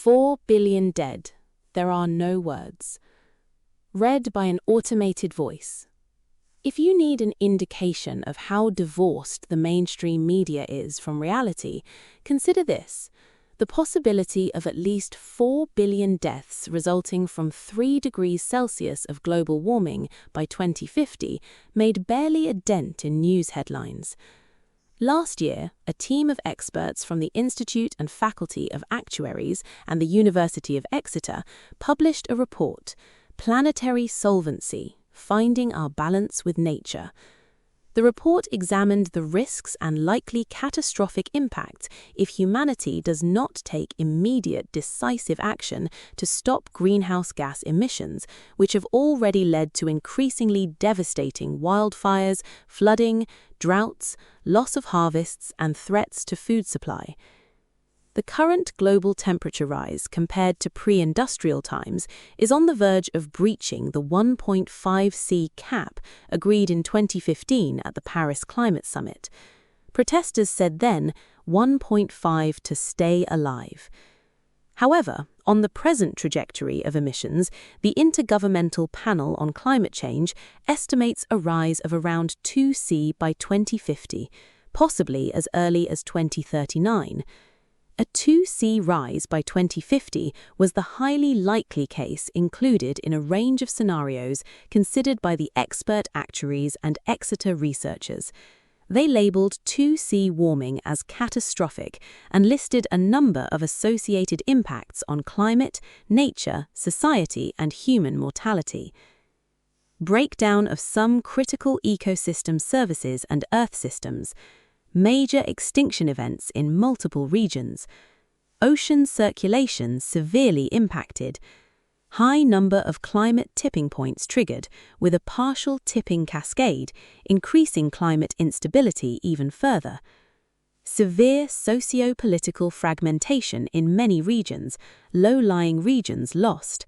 4 billion dead. There are no words. Read by an automated voice. If you need an indication of how divorced the mainstream media is from reality, consider this: the possibility of at least 4 billion deaths resulting from 3 degrees Celsius of global warming by 2050 made barely a dent in news headlines. Last year, a team of experts from the Institute and Faculty of Actuaries and the University of Exeter published a report, Planetary Solvency: Finding Our Balance with Nature. The report examined the risks and likely catastrophic impacts if humanity does not take immediate, decisive action to stop greenhouse gas emissions, which have already led to increasingly devastating wildfires, flooding, droughts, loss of harvests, and threats to food supply. The current global temperature rise compared to pre-industrial times is on the verge of breaching the 1.5°C cap agreed in 2015 at the Paris Climate Summit. Protesters said then 1.5 to stay alive. However, on the present trajectory of emissions, the Intergovernmental Panel on Climate Change estimates a rise of around 2°C by 2050, possibly as early as 2039. A 2°C rise by 2050 was the highly likely case included in a range of scenarios considered by the expert actuaries and Exeter researchers. They labelled 2°C warming as catastrophic and listed a number of associated impacts on climate, nature, society, and human mortality. Breakdown of some critical ecosystem services and Earth systems. Major extinction events in multiple regions, ocean circulation severely impacted, high number of climate tipping points triggered with a partial tipping cascade, increasing climate instability even further, severe socio-political fragmentation in many regions, low-lying regions lost,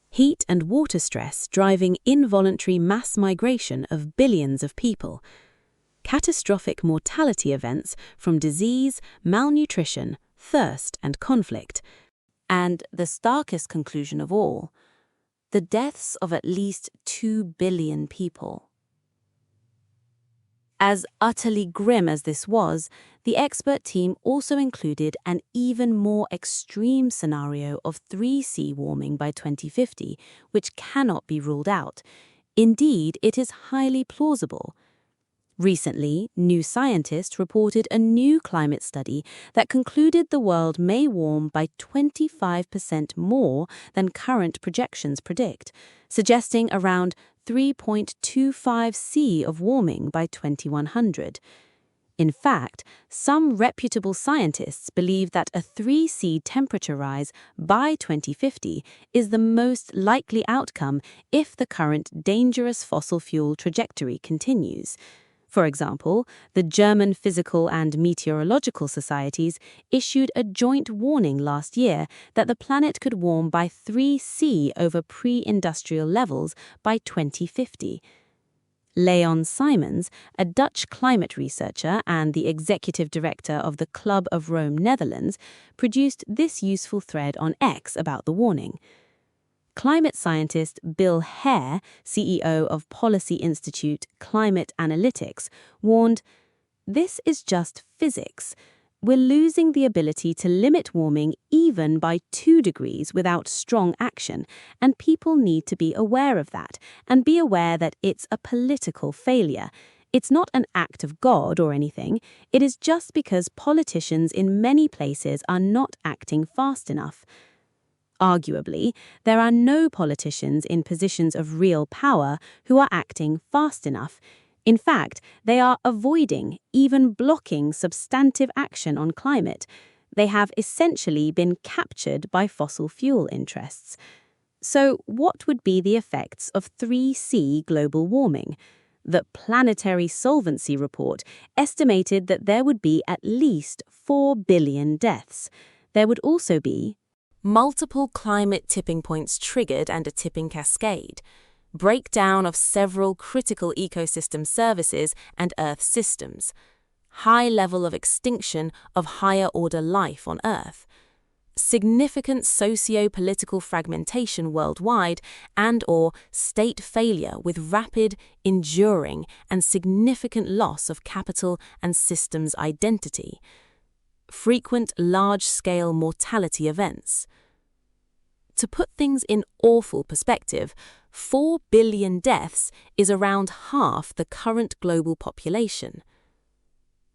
heat and water stress driving involuntary mass migration of billions of people, catastrophic mortality events from disease, malnutrition, thirst, and conflict, and the starkest conclusion of all, the deaths of at least 2 billion people. As utterly grim as this was, the expert team also included an even more extreme scenario of 3°C warming by 2050, which cannot be ruled out. Indeed, it is highly plausible. Recently, New Scientist reported a new climate study that concluded the world may warm by 25% more than current projections predict, suggesting around 3.25°C of warming by 2100. In fact, some reputable scientists believe that a 3°C temperature rise by 2050 is the most likely outcome if the current dangerous fossil fuel trajectory continues. For example, the German Physical and Meteorological Societies issued a joint warning last year that the planet could warm by 3°C over pre-industrial levels by 2050. Leon Simons, a Dutch climate researcher and the executive director of the Club of Rome, Netherlands, produced this useful thread on X about the warning. Climate scientist Bill Hare, CEO of Policy Institute Climate Analytics, warned, "This is just physics. We're losing the ability to limit warming even by 2 degrees without strong action, and people need to be aware of that and be aware that it's a political failure. It's not an act of God or anything. It is just because politicians in many places are not acting fast enough." Arguably, there are no politicians in positions of real power who are acting fast enough. In fact, they are avoiding, even blocking substantive action on climate. They have essentially been captured by fossil fuel interests. So, what would be the effects of 3°C global warming? The Planetary Solvency report estimated that there would be at least 4 billion deaths. There would also be multiple climate tipping points triggered and a tipping cascade, breakdown of several critical ecosystem services and Earth systems, high level of extinction of higher order life on Earth, significant socio-political fragmentation worldwide and/or state failure with rapid, enduring, and significant loss of capital and systems identity, frequent large-scale mortality events. To put things in awful perspective, 4 billion deaths is around half the current global population.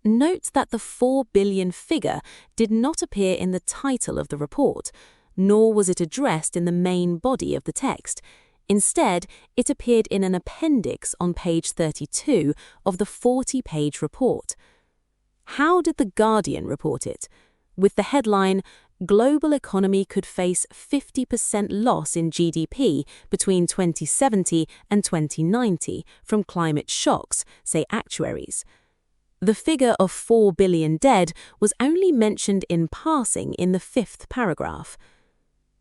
Note that the 4 billion figure did not appear in the title of the report, nor was it addressed in the main body of the text. Instead, it appeared in an appendix on page 32 of the 40-page report. How did The Guardian report it? With the headline, "Global economy could face 50% loss in GDP between 2070 and 2090 from climate shocks, say actuaries." The figure of 4 billion dead was only mentioned in passing in the 5th paragraph.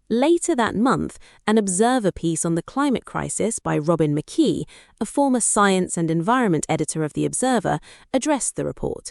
Later that month, an Observer piece on the climate crisis by Robin McKee, a former science and environment editor of The Observer, addressed the report.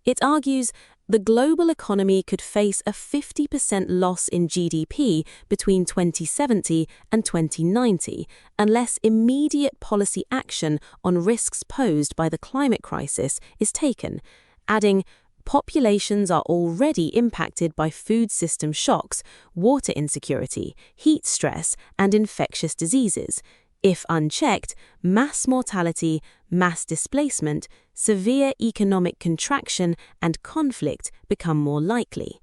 It argues the global economy could face a 50% loss in GDP between 2070 and 2090 unless immediate policy action on risks posed by the climate crisis is taken, adding, "Populations are already impacted by food system shocks, water insecurity, heat stress, and infectious diseases. If unchecked, mass mortality, mass displacement, severe economic contraction, and conflict become more likely."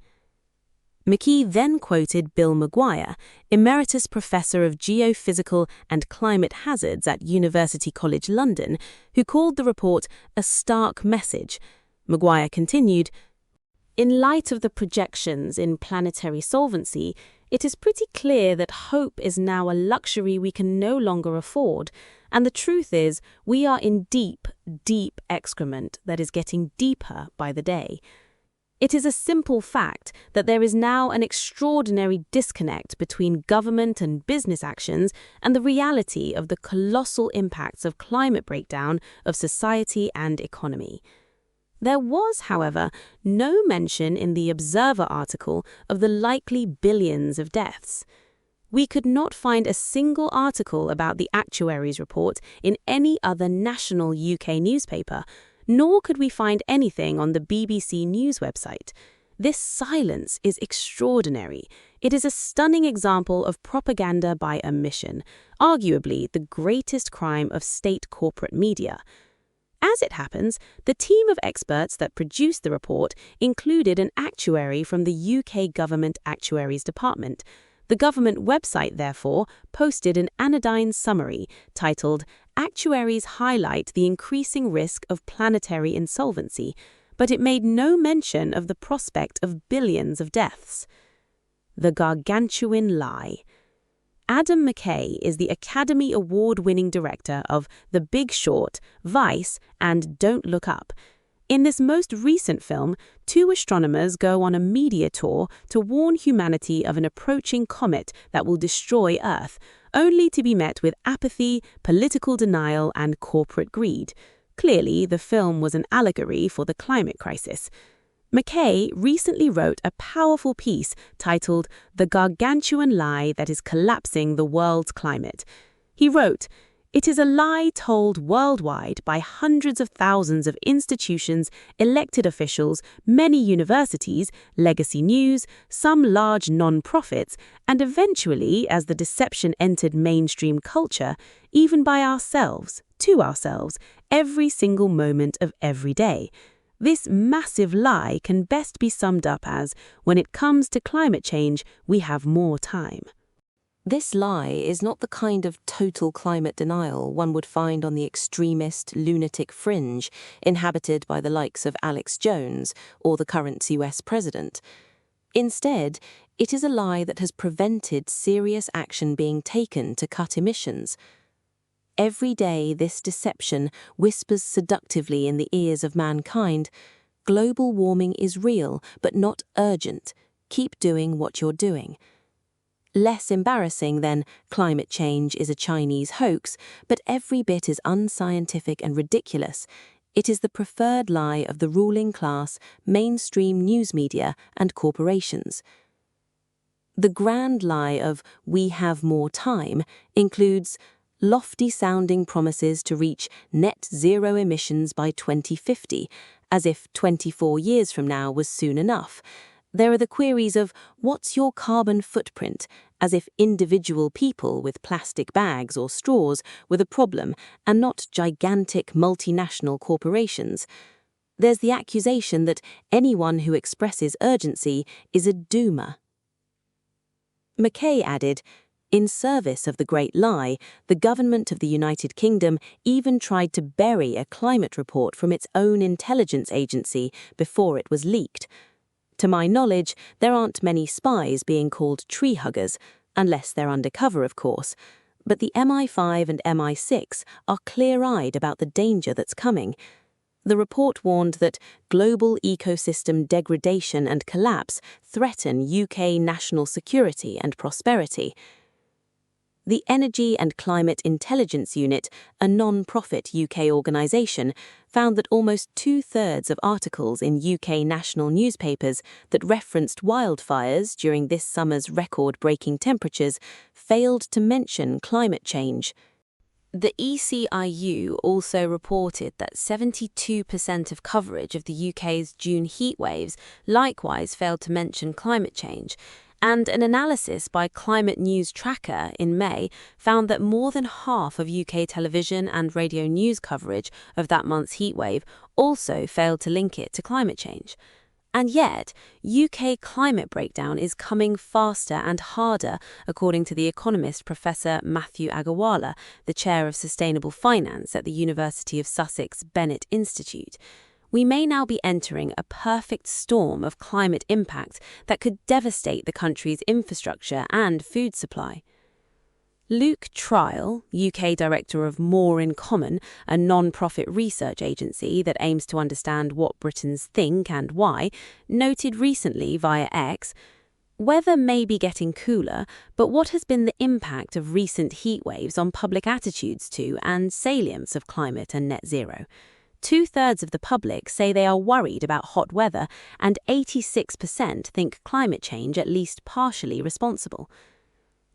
McKee then quoted Bill Maguire, Emeritus Professor of Geophysical and Climate Hazards at University College London, who called the report a stark message. Maguire continued, "In light of the projections in planetary solvency, it is pretty clear that hope is now a luxury we can no longer afford, and the truth is we are in deep, deep excrement that is getting deeper by the day. It is a simple fact that there is now an extraordinary disconnect between government and business actions and the reality of the colossal impacts of climate breakdown of society and economy." There was, however, no mention in the Observer article of the likely billions of deaths. We could not find a single article about the actuaries' report in any other national UK newspaper, nor could we find anything on the BBC News website. This silence is extraordinary. It is a stunning example of propaganda by omission, arguably the greatest crime of state corporate media. As it happens, the team of experts that produced the report included an actuary from the UK Government Actuaries Department. The government website, therefore, posted an anodyne summary titled "Actuaries Highlight the Increasing Risk of Planetary Insolvency," but it made no mention of the prospect of billions of deaths. The gargantuan lie. Adam McKay is the Academy Award-winning director of The Big Short, Vice, and Don't Look Up. In this most recent film, two astronomers go on a media tour to warn humanity of an approaching comet that will destroy Earth, only to be met with apathy, political denial, and corporate greed. Clearly, the film was an allegory for the climate crisis. McKay recently wrote a powerful piece titled "The Gargantuan Lie That Is Collapsing the World's Climate." He wrote, "It is a lie told worldwide by hundreds of thousands of institutions, elected officials, many universities, legacy news, some large non-profits, and eventually, as the deception entered mainstream culture, even by ourselves, to ourselves, every single moment of every day. This massive lie can best be summed up as, when it comes to climate change, we have more time." This lie is not the kind of total climate denial one would find on the extremist, lunatic fringe inhabited by the likes of Alex Jones or the current US president. Instead, it is a lie that has prevented serious action being taken to cut emissions. Every day this deception whispers seductively in the ears of mankind, "Global warming is real, but not urgent. Keep doing what you're doing." Less embarrassing than "climate change is a Chinese hoax," but every bit as unscientific and ridiculous. It is the preferred lie of the ruling class, mainstream news media, and corporations. The grand lie of "we have more time" includes lofty-sounding promises to reach net zero emissions by 2050, as if 24 years from now was soon enough. There are the queries of "what's your carbon footprint?" as if individual people with plastic bags or straws were the problem and not gigantic multinational corporations. There's the accusation that anyone who expresses urgency is a doomer. McKay added, "In service of the great lie, the government of the United Kingdom even tried to bury a climate report from its own intelligence agency before it was leaked. To my knowledge, there aren't many spies being called tree huggers, unless they're undercover, of course. But the MI5 and MI6 are clear-eyed about the danger that's coming." The report warned that global ecosystem degradation and collapse threaten UK national security and prosperity. The Energy and Climate Intelligence Unit, a non-profit UK organisation, found that almost 2/3 of articles in UK national newspapers that referenced wildfires during this summer's record-breaking temperatures failed to mention climate change. The ECIU also reported that 72% of coverage of the UK's June heatwaves likewise failed to mention climate change, and an analysis by Climate News Tracker in May found that more than half of UK television and radio news coverage of that month's heatwave also failed to link it to climate change. And yet, UK climate breakdown is coming faster and harder, according to the economist Professor Matthew Agarwala, the chair of sustainable finance at the University of Sussex Bennett Institute. We may now be entering a perfect storm of climate impact that could devastate the country's infrastructure and food supply. Luke Trial, UK director of More in Common, a non-profit research agency that aims to understand what Britons think and why, noted recently via X, "Weather may be getting cooler, but what has been the impact of recent heatwaves on public attitudes to and salience of climate and net zero? 2/3 of the public say they are worried about hot weather, and 86% think climate change at least partially responsible."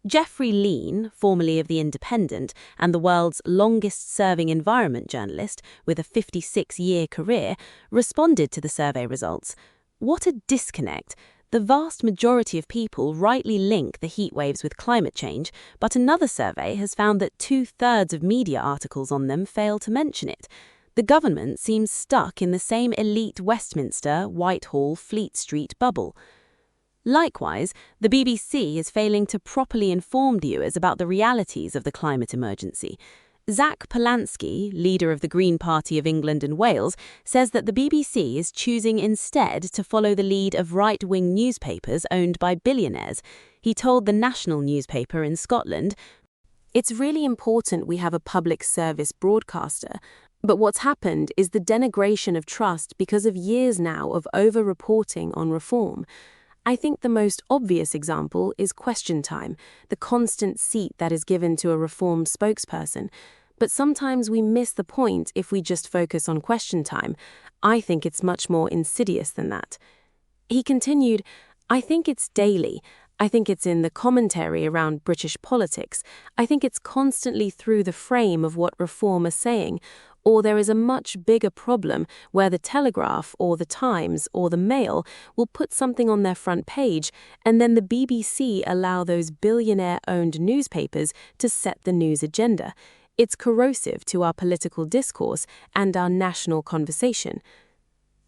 Geoffrey Lean, formerly of The Independent and the world's longest-serving environment journalist with a 56-year career, responded to the survey results. "What a disconnect. The vast majority of people rightly link the heatwaves with climate change, but another survey has found that 2/3 of media articles on them fail to mention it. The government seems stuck in the same elite Westminster, Whitehall, Fleet Street bubble." Likewise, the BBC is failing to properly inform viewers about the realities of the climate emergency. Zach Polanski, leader of the Green Party of England and Wales, says that the BBC is choosing instead to follow the lead of right-wing newspapers owned by billionaires. He told the National newspaper in Scotland, "It's really important we have a public service broadcaster, but what's happened is the denigration of trust because of years now of over-reporting on reform. I think the most obvious example is Question Time, the constant seat that is given to a reform spokesperson. But sometimes we miss the point if we just focus on Question Time. I think it's much more insidious than that." He continued, "I think it's daily. I think it's in the commentary around British politics. I think it's constantly through the frame of what reform are saying. Or there is a much bigger problem where the Telegraph or the Times or the Mail will put something on their front page, and then the BBC allow those billionaire-owned newspapers to set the news agenda. It's corrosive to our political discourse and our national conversation."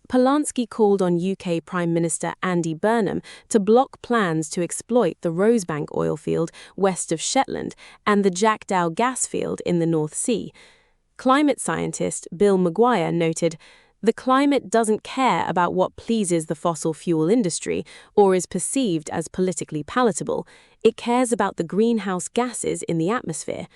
Polanski called on UK Prime Minister Andy Burnham to block plans to exploit the Rosebank oil field west of Shetland and the Jackdaw gas field in the North Sea. Climate scientist Bill Maguire noted, "The climate doesn't care about what pleases the fossil fuel industry or is perceived as politically palatable. It cares about the greenhouse gases in the atmosphere."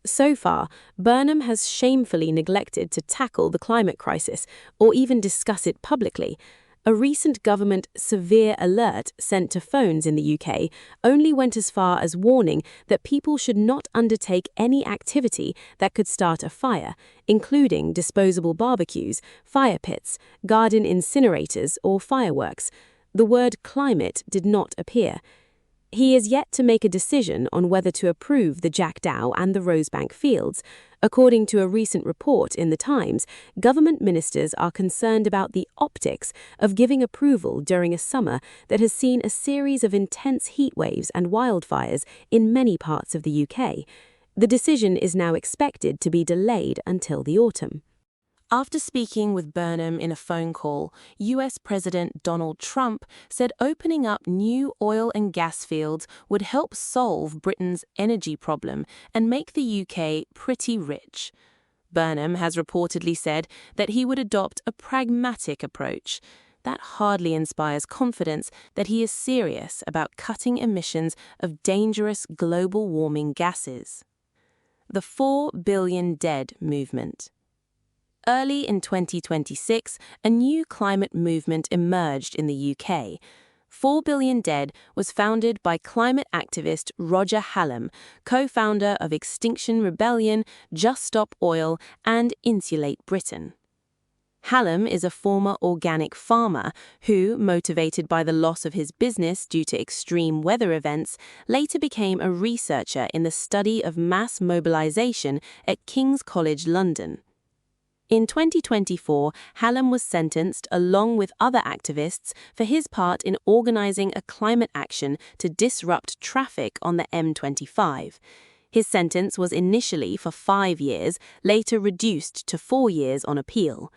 So far, Burnham has shamefully neglected to tackle the climate crisis or even discuss it publicly. A recent government severe alert sent to phones in the UK only went as far as warning that people should not undertake any activity that could start a fire, including disposable barbecues, fire pits, garden incinerators, or fireworks. The word climate did not appear. He is yet to make a decision on whether to approve the Jackdaw and the Rosebank fields. According to a recent report in The Times, government ministers are concerned about the optics of giving approval during a summer that has seen a series of intense heat waves and wildfires in many parts of the UK. The decision is now expected to be delayed until the autumn. After speaking with Burnham in a phone call, US President Donald Trump said opening up new oil and gas fields would help solve Britain's energy problem and make the UK pretty rich. Burnham has reportedly said that he would adopt a pragmatic approach. That hardly inspires confidence that he is serious about cutting emissions of dangerous global warming gases. The 4 billion dead movement. Early in 2026, a new climate movement emerged in the UK. 4 Billion Dead was founded by climate activist Roger Hallam, co-founder of Extinction Rebellion, Just Stop Oil, and Insulate Britain. Hallam is a former organic farmer who, motivated by the loss of his business due to extreme weather events, later became a researcher in the study of mass mobilization at King's College London. In 2024, Hallam was sentenced along with other activists for his part in organizing a climate action to disrupt traffic on the M25. His sentence was initially for 5 years, later reduced to 4 years on appeal.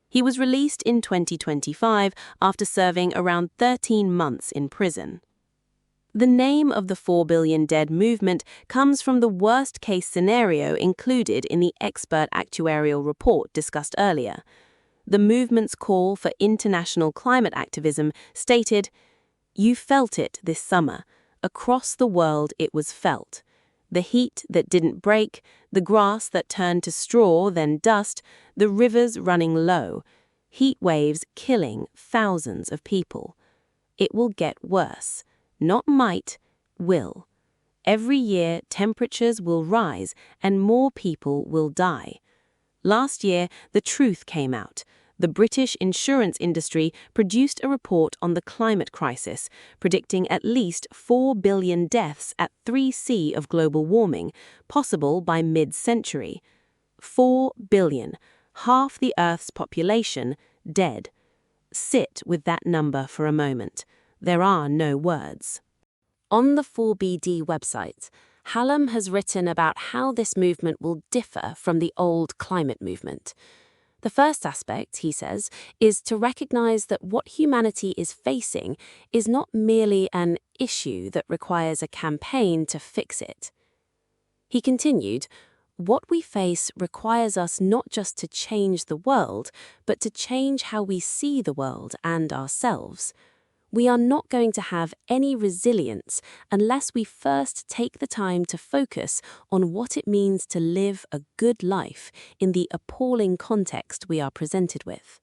He was released in 2025 after serving around 13 months in prison. The name of the 4 Billion Dead movement comes from the worst-case scenario included in the expert actuarial report discussed earlier. The movement's call for international climate activism stated, "You felt it this summer. Across the world it was felt. The heat that didn't break, the grass that turned to straw then dust, the rivers running low, heat waves killing thousands of people. It will get worse. Not might, will. Every year, temperatures will rise and more people will die. Last year, the truth came out. The British insurance industry produced a report on the climate crisis, predicting at least 4 billion deaths at 3C of global warming, possible by mid-century. 4 billion, half the Earth's population, dead. Sit with that number for a moment. There are no words." On the 4BD website, Hallam has written about how this movement will differ from the old climate movement. The first aspect, he says, is to recognize that what humanity is facing is not merely an issue that requires a campaign to fix it. He continued, "What we face requires us not just to change the world, but to change how we see the world and ourselves. We are not going to have any resilience unless we first take the time to focus on what it means to live a good life in the appalling context we are presented with."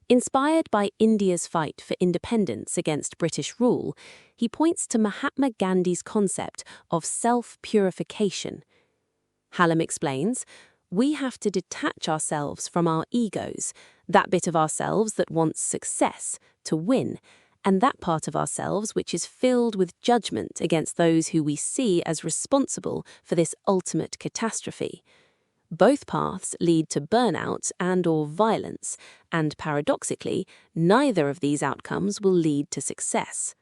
Inspired by India's fight for independence against British rule, he points to Mahatma Gandhi's concept of self-purification. Hallam explains, "We have to detach ourselves from our egos, that bit of ourselves that wants success, to win, and that part of ourselves which is filled with judgment against those who we see as responsible for this ultimate catastrophe. Both paths lead to burnout and/or violence, and paradoxically, neither of these outcomes will lead to success."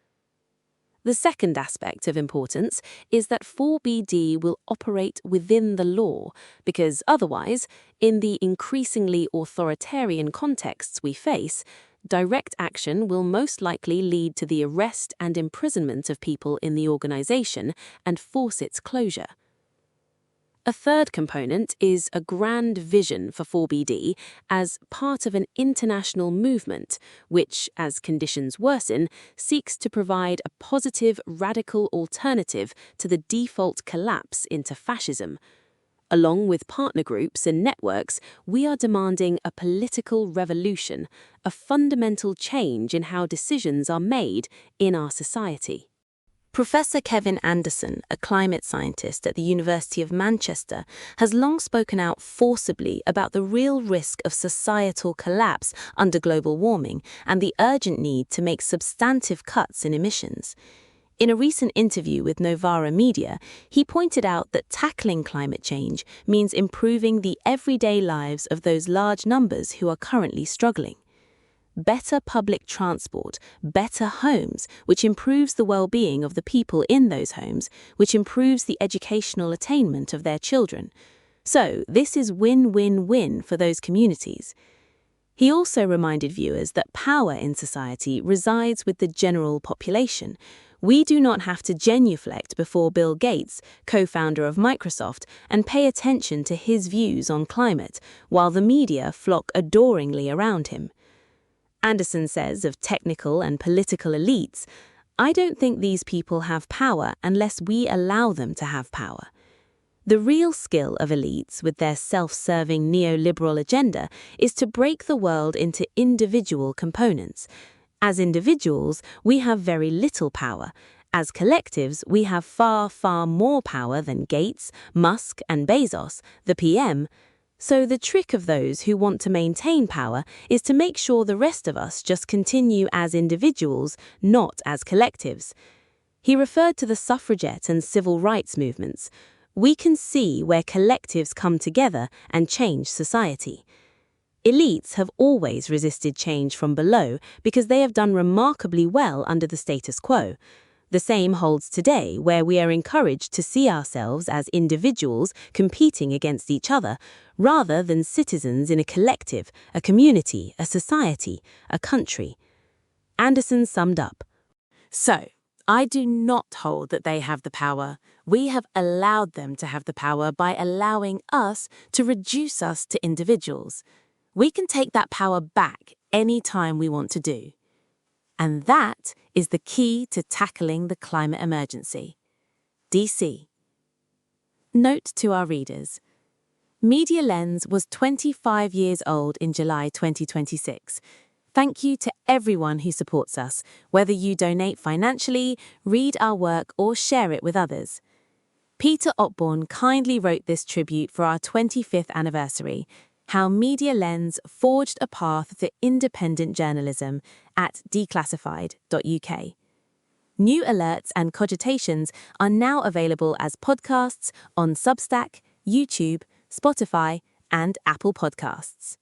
The second aspect of importance is that 4BD will operate within the law, because otherwise, in the increasingly authoritarian contexts we face, direct action will most likely lead to the arrest and imprisonment of people in the organization and force its closure. A third component is a grand vision for 4BD as part of an international movement which, as conditions worsen, seeks to provide a positive, radical alternative to the default collapse into fascism. Along with partner groups and networks, we are demanding a political revolution, a fundamental change in how decisions are made in our society. Professor Kevin Anderson, a climate scientist at the University of Manchester, has long spoken out forcibly about the real risk of societal collapse under global warming and the urgent need to make substantive cuts in emissions. In a recent interview with Novara Media, he pointed out that tackling climate change means improving the everyday lives of those large numbers who are currently struggling. Better public transport, better homes, which improves the well-being of the people in those homes, which improves the educational attainment of their children. So, this is win-win-win for those communities. He also reminded viewers that power in society resides with the general population. We do not have to genuflect before Bill Gates, co-founder of Microsoft, and pay attention to his views on climate, while the media flock adoringly around him. Anderson says of technical and political elites, "I don't think these people have power unless we allow them to have power." The real skill of elites with their self-serving neoliberal agenda is to break the world into individual components. As individuals, we have very little power. As collectives, we have far, far more power than Gates, Musk, and Bezos, the PM. So the trick of those who want to maintain power is to make sure the rest of us just continue as individuals, not as collectives. He referred to the suffragette and civil rights movements. We can see where collectives come together and change society. Elites have always resisted change from below because they have done remarkably well under the status quo. The same holds today, where we are encouraged to see ourselves as individuals competing against each other, rather than citizens in a collective, a community, a society, a country. Anderson summed up, "So, I do not hold that they have the power. We have allowed them to have the power by allowing us to reduce us to individuals. We can take that power back any time we want to do. And that is the key to tackling the climate emergency." DC. Note to our readers. Media Lens was 25 years old in July 2026. Thank you to everyone who supports us, whether you donate financially, read our work, or share it with others. Peter Otborn kindly wrote this tribute for our 25th anniversary, How Media Lens Forged a Path to Independent Journalism, at declassified.uk. New alerts and cogitations are now available as podcasts on Substack, YouTube, Spotify, and Apple Podcasts.